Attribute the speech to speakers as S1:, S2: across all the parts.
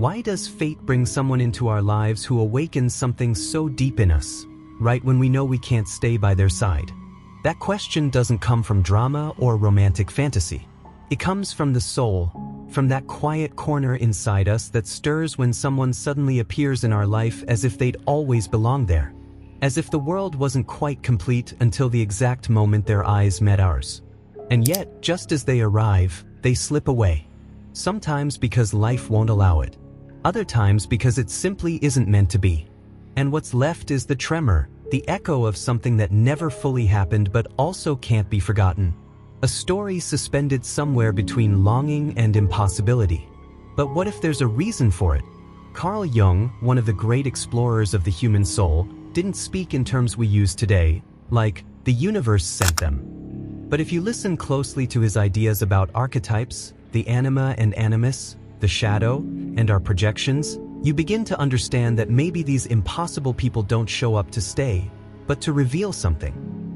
S1: Why does fate bring someone into our lives who awakens something so deep in us, right when we know we can't stay by their side? That question doesn't come from drama or romantic fantasy. It comes from the soul, from that quiet corner inside us that stirs when someone suddenly appears in our life as if they'd always belonged there. As if the world wasn't quite complete until the exact moment their eyes met ours. And yet, just as they arrive, they slip away. Sometimes because life won't allow it. Other times because it simply isn't meant to be. And what's left is the tremor, the echo of something that never fully happened but also can't be forgotten. A story suspended somewhere between longing and impossibility. But what if there's a reason for it? Carl Jung, one of the great explorers of the human soul, didn't speak in terms we use today, like, the universe sent them. But if you listen closely to his ideas about archetypes, the anima and animus, the shadow, and our projections, you begin to understand that maybe these impossible people don't show up to stay, but to reveal something.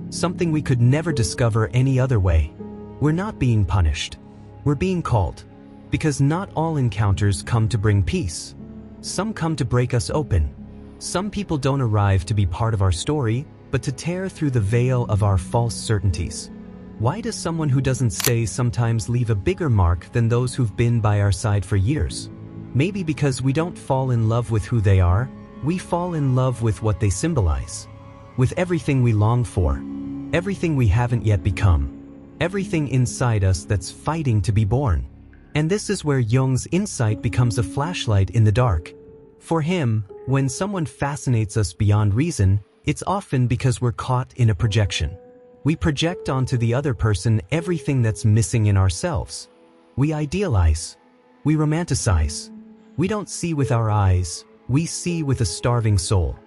S1: Something we could never discover any other way. We're not being punished. We're being called. Because not all encounters come to bring peace. Some come to break us open. Some people don't arrive to be part of our story, but to tear through the veil of our false certainties. Why does someone who doesn't stay sometimes leave a bigger mark than those who've been by our side for years? Maybe because we don't fall in love with who they are, we fall in love with what they symbolize. With everything we long for, everything we haven't yet become, everything inside us that's fighting to be born. And this is where Jung's insight becomes a flashlight in the dark. For him, when someone fascinates us beyond reason, it's often because we're caught in a projection. We project onto the other person everything that's missing in ourselves. We idealize. We romanticize. We don't see with our eyes, we see with a starving soul.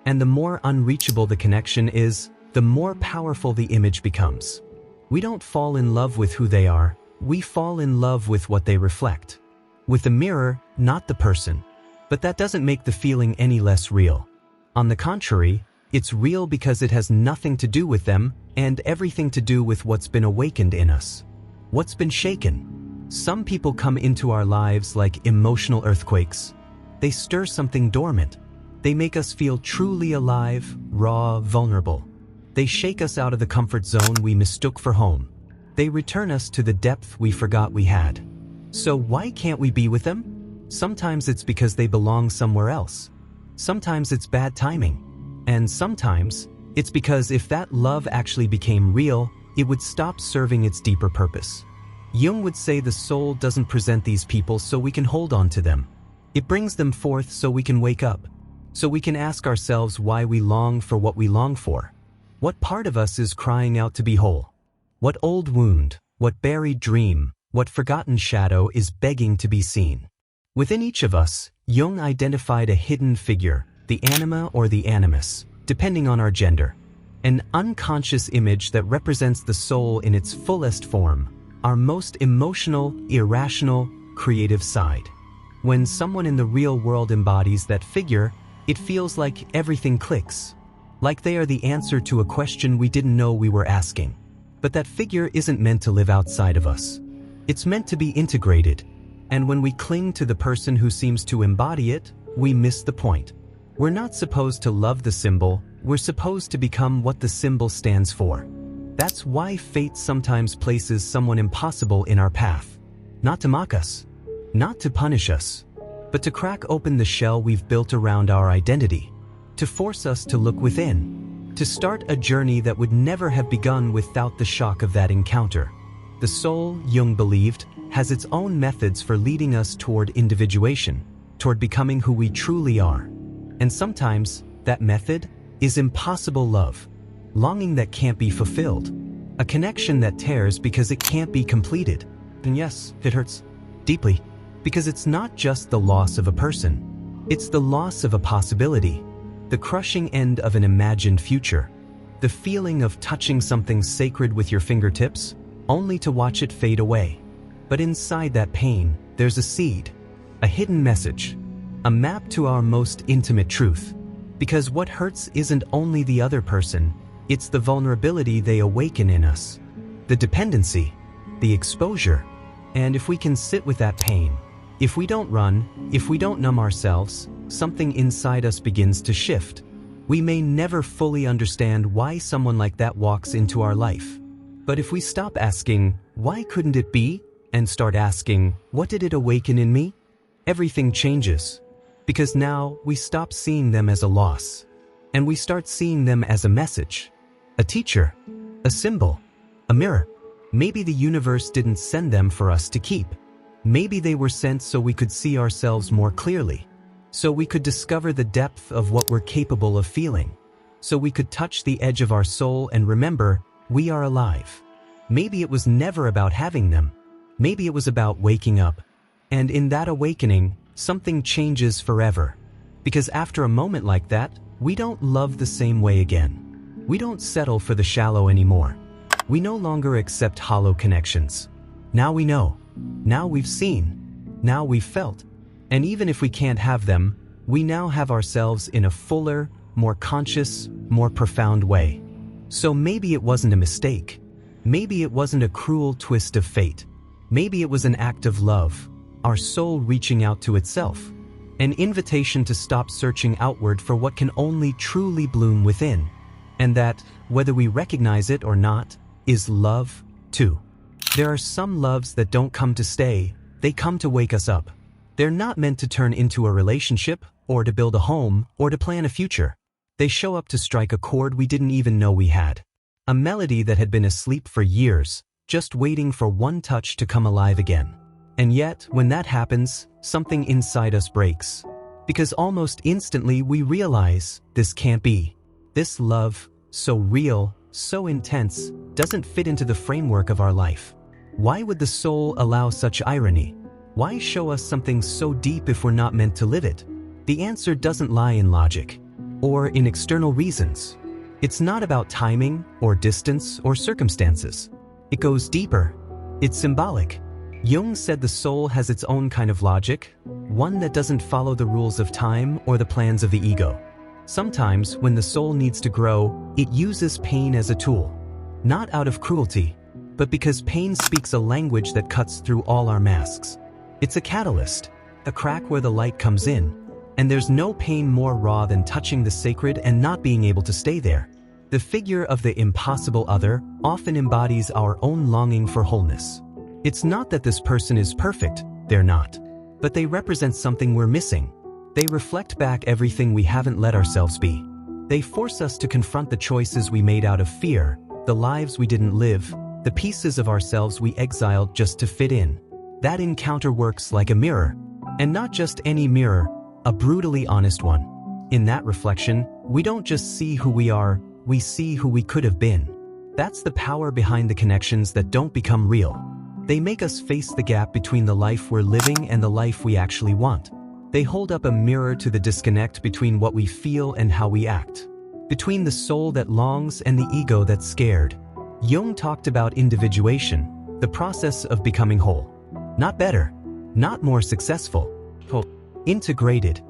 S1: And the more unreachable the connection is, the more powerful the image becomes. We don't fall in love with who they are, we fall in love with what they reflect. With the mirror, not the person. But that doesn't make the feeling any less real. On the contrary, it's real because it has nothing to do with them and everything to do with what's been awakened in us. What's been shaken? Some people come into our lives like emotional earthquakes. They stir something dormant. They make us feel truly alive, raw, vulnerable. They shake us out of the comfort zone we mistook for home. They return us to the depth we forgot we had. So why can't we be with them? Sometimes it's because they belong somewhere else. Sometimes it's bad timing. And sometimes it's because if that love actually became real, it would stop serving its deeper purpose. Jung would say the soul doesn't present these people so we can hold on to them. It brings them forth so we can wake up. So we can ask ourselves why we long for what we long for. What part of us is crying out to be whole? What old wound, what buried dream, what forgotten shadow is begging to be seen? Within each of us, Jung identified a hidden figure, the anima or the animus, depending on our gender. An unconscious image that represents the soul in its fullest form, our most emotional, irrational, creative side. When someone in the real world embodies that figure, it feels like everything clicks. Like they are the answer to a question we didn't know we were asking. But that figure isn't meant to live outside of us. It's meant to be integrated. And when we cling to the person who seems to embody it, we miss the point. We're not supposed to love the symbol, we're supposed to become what the symbol stands for. That's why fate sometimes places someone impossible in our path. Not to mock us, not to punish us, but to crack open the shell we've built around our identity. To force us to look within, to start a journey that would never have begun without the shock of that encounter. The soul, Jung believed, has its own methods for leading us toward individuation, toward becoming who we truly are. And sometimes, that method is impossible love, longing that can't be fulfilled, a connection that tears because it can't be completed. And yes, it hurts deeply, because it's not just the loss of a person, it's the loss of a possibility. The crushing end of an imagined future. The feeling of touching something sacred with your fingertips, only to watch it fade away. But inside that pain, there's a seed, a hidden message, a map to our most intimate truth. Because what hurts isn't only the other person, it's the vulnerability they awaken in us. The dependency, the exposure. And if we can sit with that pain, If we don't run, if we don't numb ourselves, something inside us begins to shift. We may never fully understand why someone like that walks into our life. But if we stop asking, why couldn't it be? And start asking, what did it awaken in me? Everything changes. Because now we stop seeing them as a loss. And we start seeing them as a message. A teacher. A symbol. A mirror. Maybe the universe didn't send them for us to keep. Maybe they were sent so we could see ourselves more clearly. So we could discover the depth of what we're capable of feeling. So we could touch the edge of our soul and remember, we are alive. Maybe it was never about having them. Maybe it was about waking up. And in that awakening, something changes forever. Because after a moment like that, we don't love the same way again. We don't settle for the shallow anymore. We no longer accept hollow connections. Now we know. Now we've seen. Now we've felt. And even if we can't have them, we now have ourselves in a fuller, more conscious, more profound way. So maybe it wasn't a mistake. Maybe it wasn't a cruel twist of fate. Maybe it was an act of love, our soul reaching out to itself. An invitation to stop searching outward for what can only truly bloom within. And that, whether we recognize it or not, is love, too. There are some loves that don't come to stay, they come to wake us up. They're not meant to turn into a relationship, or to build a home, or to plan a future. They show up to strike a chord we didn't even know we had. A melody that had been asleep for years, just waiting for one touch to come alive again. And yet, when that happens, something inside us breaks. Because almost instantly we realize, this can't be. This love, so real, so intense, doesn't fit into the framework of our life. Why would the soul allow such irony? Why show us something so deep if we're not meant to live it? The answer doesn't lie in logic, or in external reasons. It's not about timing, or distance, or circumstances. It goes deeper. It's symbolic. Jung said the soul has its own kind of logic, one that doesn't follow the rules of time or the plans of the ego. Sometimes, when the soul needs to grow, it uses pain as a tool. Not out of cruelty, but because pain speaks a language that cuts through all our masks. It's a catalyst, a crack where the light comes in. And there's no pain more raw than touching the sacred and not being able to stay there. The figure of the impossible other often embodies our own longing for wholeness. It's not that this person is perfect, they're not. But they represent something we're missing. They reflect back everything we haven't let ourselves be. They force us to confront the choices we made out of fear, the lives we didn't live, the pieces of ourselves we exiled just to fit in. That encounter works like a mirror. And not just any mirror, a brutally honest one. In that reflection, we don't just see who we are, we see who we could have been. That's the power behind the connections that don't become real. They make us face the gap between the life we're living and the life we actually want. They hold up a mirror to the disconnect between what we feel and how we act. Between the soul that longs and the ego that's scared. Jung talked about individuation, the process of becoming whole. Not better, not more successful. Integrated.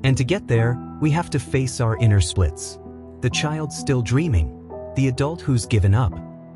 S1: And to get there, we have to face our inner splits. The child still dreaming, the adult who's given up,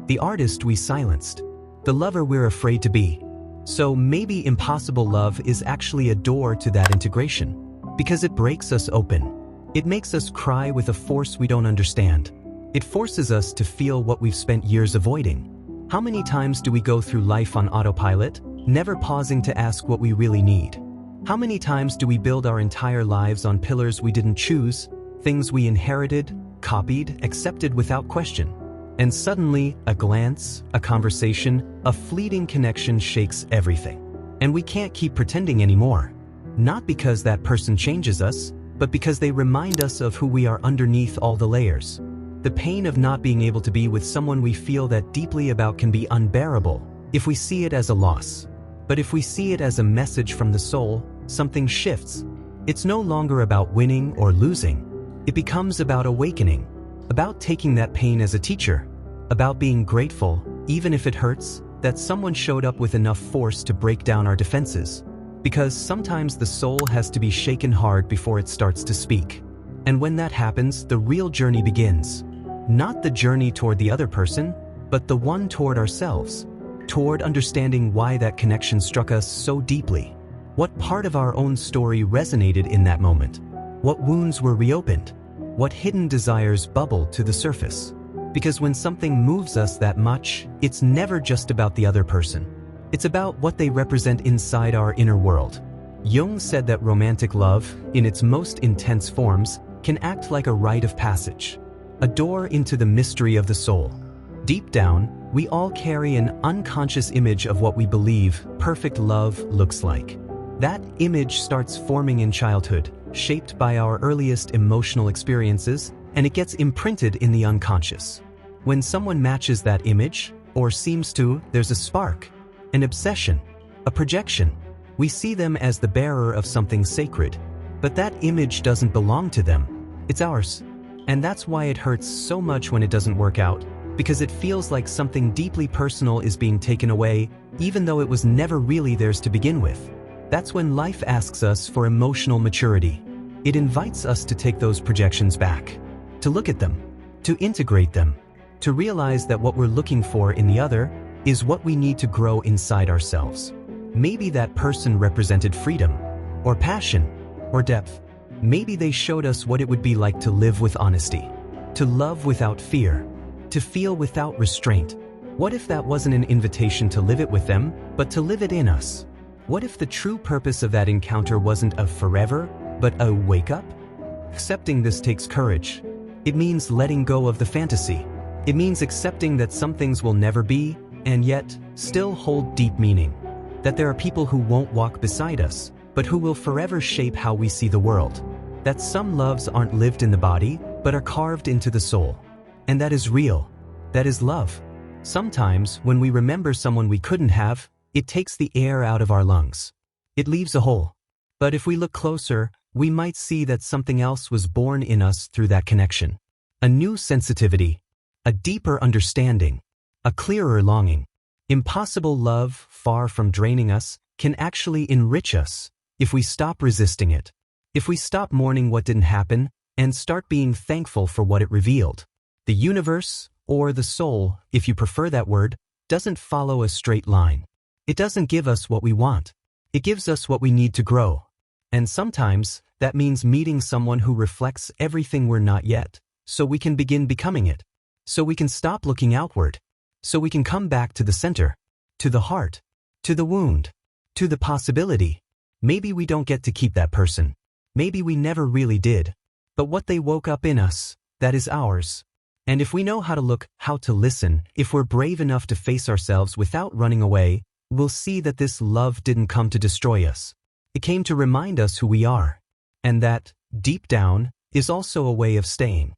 S1: the artist we silenced, the lover we're afraid to be. So maybe impossible love is actually a door to that integration, because it breaks us open. It makes us cry with a force we don't understand. It forces us to feel what we've spent years avoiding. How many times do we go through life on autopilot, never pausing to ask what we really need? How many times do we build our entire lives on pillars we didn't choose, things we inherited, copied, accepted without question? And suddenly, a glance, a conversation, a fleeting connection shakes everything. And we can't keep pretending anymore. Not because that person changes us, but because they remind us of who we are underneath all the layers. The pain of not being able to be with someone we feel that deeply about can be unbearable if we see it as a loss. But if we see it as a message from the soul, something shifts. It's no longer about winning or losing. It becomes about awakening, about taking that pain as a teacher, about being grateful, even if it hurts, that someone showed up with enough force to break down our defenses. Because sometimes the soul has to be shaken hard before it starts to speak. And when that happens, the real journey begins. Not the journey toward the other person, but the one toward ourselves, toward understanding why that connection struck us so deeply. What part of our own story resonated in that moment? What wounds were reopened? What hidden desires bubbled to the surface? Because when something moves us that much, it's never just about the other person. It's about what they represent inside our inner world. Jung said that romantic love, in its most intense forms, can act like a rite of passage, a door into the mystery of the soul. Deep down, we all carry an unconscious image of what we believe perfect love looks like. That image starts forming in childhood, shaped by our earliest emotional experiences, and it gets imprinted in the unconscious. When someone matches that image, or seems to, there's a spark, an obsession, a projection. We see them as the bearer of something sacred, but that image doesn't belong to them. It's ours. And that's why it hurts so much when it doesn't work out, because it feels like something deeply personal is being taken away, even though it was never really theirs to begin with. That's when life asks us for emotional maturity. It invites us to take those projections back, to look at them, to integrate them, to realize that what we're looking for in the other is what we need to grow inside ourselves. Maybe that person represented freedom, or passion, or depth. Maybe they showed us what it would be like to live with honesty, to love without fear, to feel without restraint. What if that wasn't an invitation to live it with them, but to live it in us? What if the true purpose of that encounter wasn't a forever, but a wake-up? Accepting this takes courage. It means letting go of the fantasy. It means accepting that some things will never be, and yet, still hold deep meaning. That there are people who won't walk beside us, but who will forever shape how we see the world. That some loves aren't lived in the body, but are carved into the soul. And that is real. That is love. Sometimes, when we remember someone we couldn't have, it takes the air out of our lungs. It leaves a hole. But if we look closer, we might see that something else was born in us through that connection. A new sensitivity, a deeper understanding, a clearer longing. Impossible love, far from draining us, can actually enrich us if we stop resisting it. If we stop mourning what didn't happen and start being thankful for what it revealed. The universe, or the soul, if you prefer that word, doesn't follow a straight line. It doesn't give us what we want. It gives us what we need to grow. And sometimes, that means meeting someone who reflects everything we're not yet, so we can begin becoming it. So we can stop looking outward. So we can come back to the center, to the heart, to the wound, to the possibility. Maybe we don't get to keep that person. Maybe we never really did. But what they woke up in us, that is ours. And if we know how to look, how to listen, if we're brave enough to face ourselves without running away, we'll see that this love didn't come to destroy us. It came to remind us who we are. And that, deep down, is also a way of staying.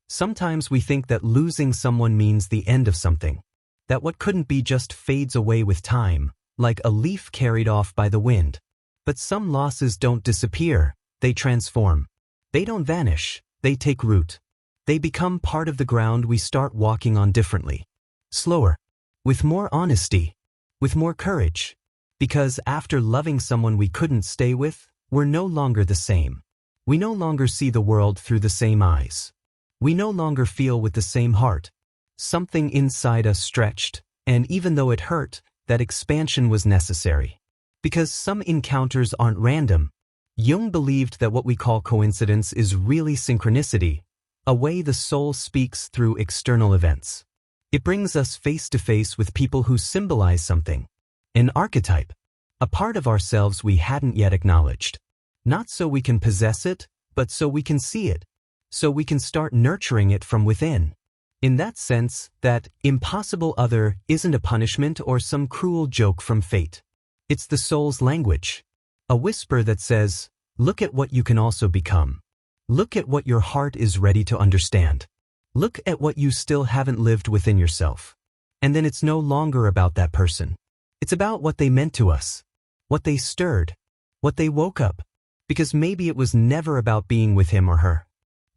S1: Sometimes we think that losing someone means the end of something. That what couldn't be just fades away with time, like a leaf carried off by the wind. But some losses don't disappear, they transform. They don't vanish, they take root. They become part of the ground we start walking on differently. Slower. With more honesty. With more courage. Because after loving someone we couldn't stay with, we're no longer the same. We no longer see the world through the same eyes. We no longer feel with the same heart. Something inside us stretched, and even though it hurt, that expansion was necessary. Because some encounters aren't random. Jung believed that what we call coincidence is really synchronicity, a way the soul speaks through external events. It brings us face to face with people who symbolize something. An archetype. A part of ourselves we hadn't yet acknowledged. Not so we can possess it, but so we can see it. So we can start nurturing it from within. In that sense, that impossible other isn't a punishment or some cruel joke from fate. It's the soul's language. A whisper that says, look at what you can also become. Look at what your heart is ready to understand. Look at what you still haven't lived within yourself. And then it's no longer about that person. It's about what they meant to us. What they stirred. What they woke up. Because maybe it was never about being with him or her.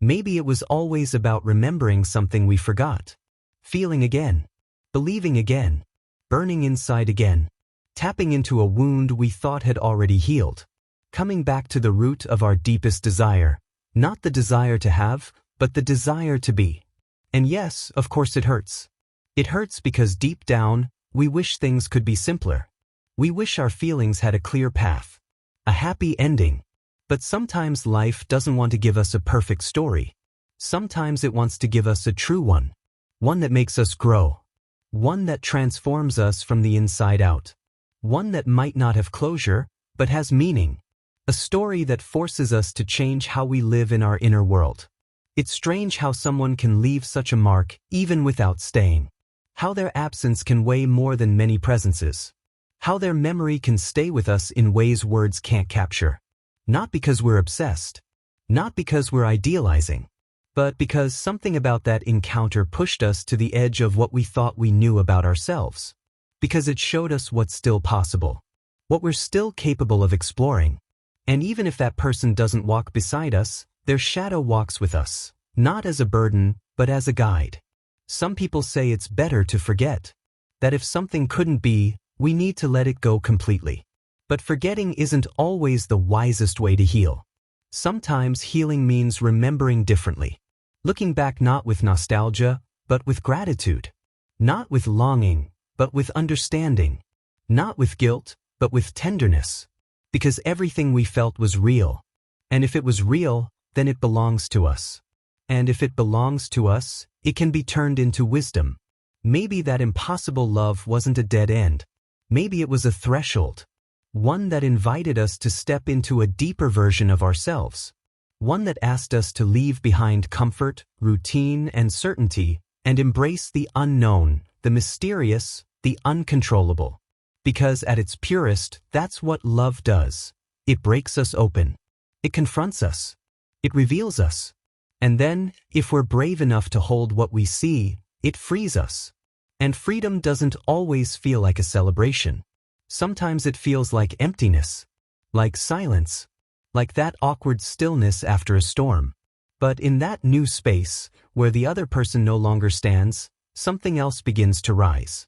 S1: Maybe it was always about remembering something we forgot. Feeling again. Believing again. Burning inside again. Tapping into a wound we thought had already healed. Coming back to the root of our deepest desire. Not the desire to have, but the desire to be. And yes, of course it hurts. It hurts because deep down, we wish things could be simpler. We wish our feelings had a clear path. a happy ending. But sometimes life doesn't want to give us a perfect story. Sometimes it wants to give us a true one that makes us grow, one that transforms us from the inside out, one that might not have closure, but has meaning, a story that forces us to change how we live in our inner world. It's strange how someone can leave such a mark even without staying, how their absence can weigh more than many presences, how their memory can stay with us in ways words can't capture. Not because we're obsessed, not because we're idealizing, but because something about that encounter pushed us to the edge of what we thought we knew about ourselves. Because it showed us what's still possible, what we're still capable of exploring. And even if that person doesn't walk beside us, their shadow walks with us, not as a burden, but as a guide. Some people say it's better to forget, that if something couldn't be, we need to let it go completely. But forgetting isn't always the wisest way to heal. Sometimes healing means remembering differently, looking back not with nostalgia, but with gratitude, not with longing, but with understanding, not with guilt, but with tenderness, because everything we felt was real. And if it was real, then it belongs to us. And if it belongs to us, it can be turned into wisdom. Maybe that impossible love wasn't a dead end. Maybe it was a threshold. One that invited us to step into a deeper version of ourselves. One that asked us to leave behind comfort, routine, and certainty, and embrace the unknown, the mysterious, the uncontrollable. Because at its purest, that's what love does. It breaks us open. It confronts us. It reveals us. And then, if we're brave enough to hold what we see, it frees us. And freedom doesn't always feel like a celebration. Sometimes it feels like emptiness, like silence, like that awkward stillness after a storm. But in that new space, where the other person no longer stands, something else begins to rise.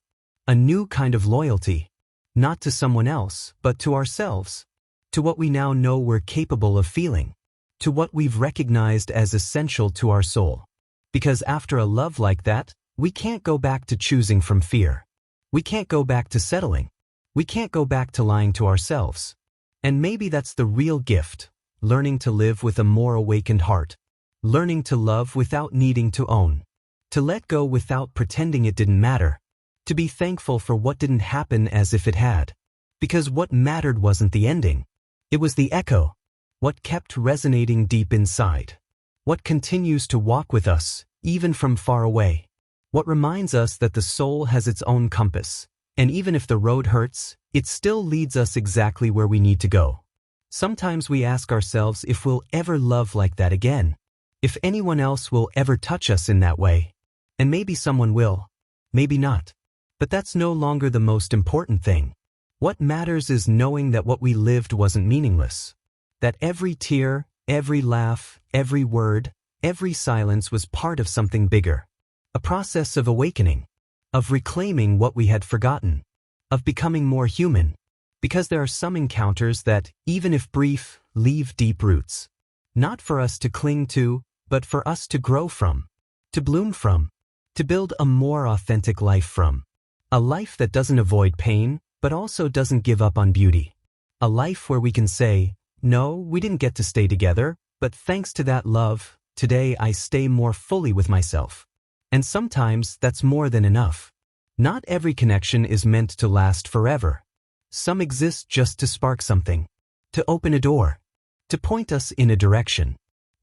S1: A new kind of loyalty, not to someone else, but to ourselves, to what we now know we're capable of feeling, to what we've recognized as essential to our soul. Because after a love like that, we can't go back to choosing from fear. We can't go back to settling. We can't go back to lying to ourselves. And maybe that's the real gift, learning to live with a more awakened heart, learning to love without needing to own, to let go without pretending it didn't matter, to be thankful for what didn't happen as if it had. Because what mattered wasn't the ending. It was the echo, what kept resonating deep inside, what continues to walk with us, even from far away, what reminds us that the soul has its own compass. And even if the road hurts, it still leads us exactly where we need to go. Sometimes we ask ourselves if we'll ever love like that again, if anyone else will ever touch us in that way. And maybe someone will, maybe not. But that's no longer the most important thing. What matters is knowing that what we lived wasn't meaningless. That every tear, every laugh, every word, every silence was part of something bigger. A process of awakening. Of reclaiming what we had forgotten, of becoming more human, because there are some encounters that, even if brief, leave deep roots. Not for us to cling to, but for us to grow from, to bloom from, to build a more authentic life from. A life that doesn't avoid pain, but also doesn't give up on beauty. A life where we can say, no, we didn't get to stay together, but thanks to that love, today I stay more fully with myself. And sometimes that's more than enough. Not every connection is meant to last forever. Some exist just to spark something, to open a door, to point us in a direction.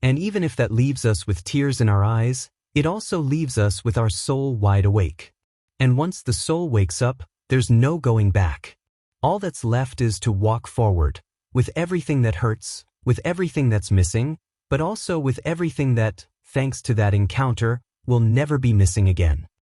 S1: And even if that leaves us with tears in our eyes, it also leaves us with our soul wide awake. And once the soul wakes up, there's no going back. All that's left is to walk forward, with everything that hurts, with everything that's missing, but also with everything that, thanks to that encounter, will never be missing again.